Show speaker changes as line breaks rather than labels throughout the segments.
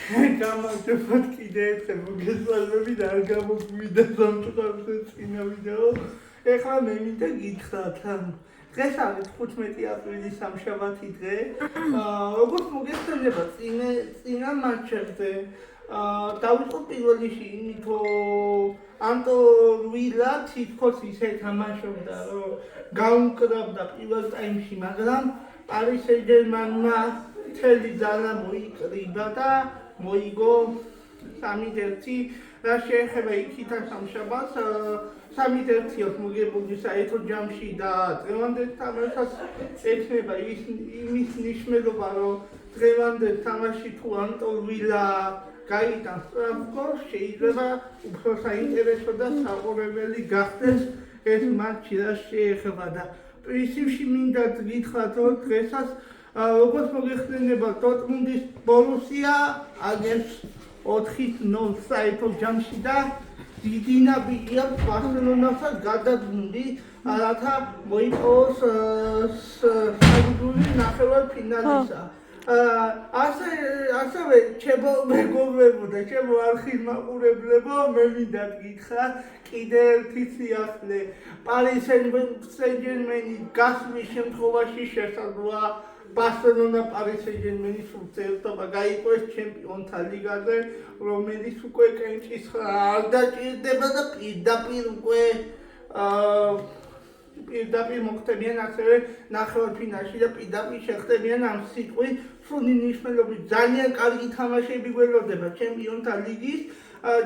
გამარჯობათ კიდე ერთხელ მოგესალმებით, არ გამოგვივიდა სამწუხაროდ წინა ვიდეო. ეხლა მე მინდა გითხრათ, დღეს არის 15 აპრილის სამშაბათი დღე. როგორც მოგესწრება წინა მატჩებზე, დავიწყოთ პირველ რიგში იმით, რომ ანტონ ვილა თითქოს ისე თამაშობდა, რომ გაუკრავდა პირველ ტაიმში, მაგრამ პარი სენ-ჟერმენმა მთელი ძალა მოიკრიბა და მოიგო 3-1. რა შეეხება იქითა სამშაბათს, 3-1 მოგებული საერთო ჯამში და დღევანდელ თამაშს ექნება იმის ნიშნულობა, რომ დღევანდელ თამაში თუ ანტონ ვილა გაიტანს სწრაფგოლს, შეიძლება უფრო საინტერესო და საყურებელი გახდეს ეს მატჩი, რა შეეხება და პრინციპში მინდა გითხრათ, რომ დღესაც როგორც მოგეხსენება, დორტმუნდის ბორუსია აგებს 4-0 საერთო ჯამში და დიდი ნაბიჯი აქვს ბარსელონასაც გადადგმული, რათა მოიპოვოს საიდუმლო ნახევარფინალისა. ასევე ჩემო მეგობრებო და ჩემო არხის მაყურებლებო, მე მინდა გითხრათ კიდე ერთი სიახლე. პარი სენ-ჟერმენი გასვლის შემთხვევაში შესაძლოა ბარსელონა პარი სენ-ჟერმენის ურთიერთობა გაიყვეს ჩემპიონთა ლიგაზე, რომელიც უკვე კენჭის არ დაჭირდება და პირდაპირ მოხდებიან ასევე ნახევარფინალში და პირდაპირ შეხდებიან ამ სიტყვის სრული ნიშნულობით. ძალიან კარგი თამაშები გველოდება ჩემპიონთა ლიგის.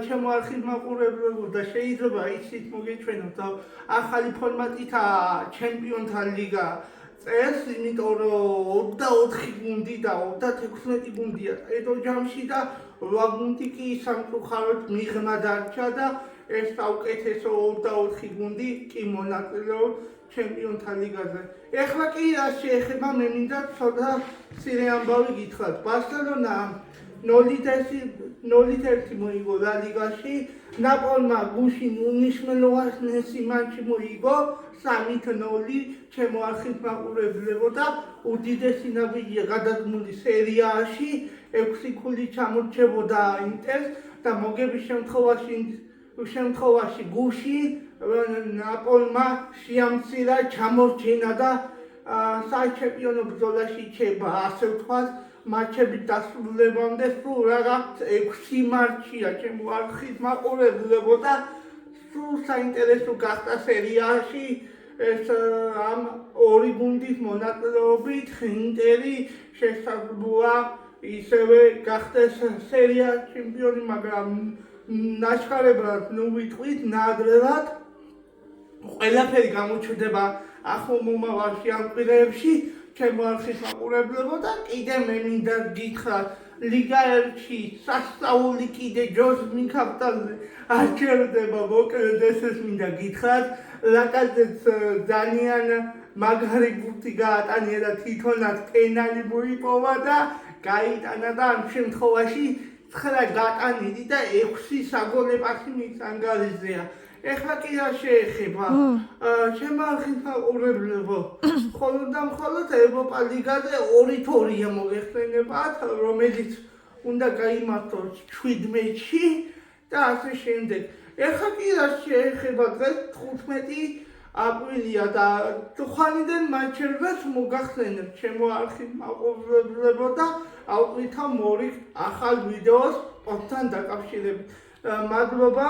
ჩემო არხის მაყურებლებო და შეიძლება ისიც მოგეჩვენოთ, რომ ახალი ფორმატითაა ჩემპიონთა ლიგა წელს, იმიტომ რომ 24 გუნდი და 36 გუნდია საერთო ჯამში და 8 გუნდი კი სამწუხაროდ მიღმა დარჩა და ეს საუკეთესო 24 გუნდი კი მონაწილეობს ჩემპიონთა ლიგაზე. ეხლა კი რა შეეხება, მე მინდა ცოტა მცირე ამბავი გითხრათ. ბარსელონა 0-1 მოიგო ლა ლიგაში, ნაპოლმა გუშინ უნიშნულოვანესი მატჩი მოიგო 3-0 ჩემო არხის მაყურებლებო და უდიდესი ნაბიჯია გადადგმული სერიაში, 6 ქულით ჩამორჩებოდა ინტერს და მოგების შემთხვევაში გუში ნაპოლმა შეამცირა ჩამორჩენა და საჩემპიონო ბრძოლაში რჩება, ასე ვთქვათ, მატჩების დასრულებამდე სულ რაღაც 6 მატჩია ჩემო არხის მაყურებლებო და სულ საინტერესო გახდა სერიაში ეს ამ ორი გუნდის მონაწილეობით ინტერი შესაძლოა ისევე გახდეს სერიის ჩემპიონი, მაგრამ ნაჩქარებად ვიტყვით ნადრევად ყველაფერი გამოჩნდება ახლო მომავალში ამ კვირაებში ჩემო არხის მაყურებლებო და კიდე მე მინდა გითხრათ, ლიგა 1-ში სასწაული კიდე ჯოს მიქავტაზე არჩევდება, მოკლედ ესეც მინდა გითხრათ, ლაკაზეტს ძალიან მაგარი ბურთი გაატანია და თვითონაც პენალი მოიპოვა და გაიტანა და ამ შემთხვევაში 9 გატანილი და 6 საგოლე პასი მის ანგარიშზეა. ეხლა კი რა შეეხება, ჩემო არხის მაყურებლებო, მხოლოდ და მხოლოდ ევროპა ლიგაზე 2-2 მოგეხსენებათ, რომელიც უნდა გაიმართოს 7 მეჩში და ასე შემდეგ. ეხლა კი რა შეეხება, დღეს 15 აპრილია და ხვალიდან მატჩებსაც მოგახსენებთ ჩემო არხის მაყურებლებო და ავყვითავ მორიგ ახალ ვიდეოს სპორტთან დაკავშირებით. მადლობა,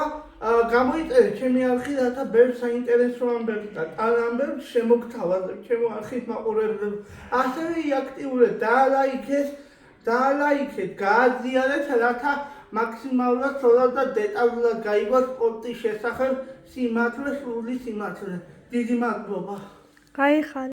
გამოიწერეთ ჩემი არხი, რათა ბევრ საინტერესო ამბებს და ამბებს შემოგთავაზებ ჩემო არხის მაყურებლებო. ასევე იაქტიურეთ, დაალაიქეთ, გააზიარეთ, რათა მაქსიმალურად ცოლად და დეტალურად გაიგოთ სპორტის შესახებ სიმართლე, სრული სიმართლე. დიდი მადლობა.
გაიხარეთ.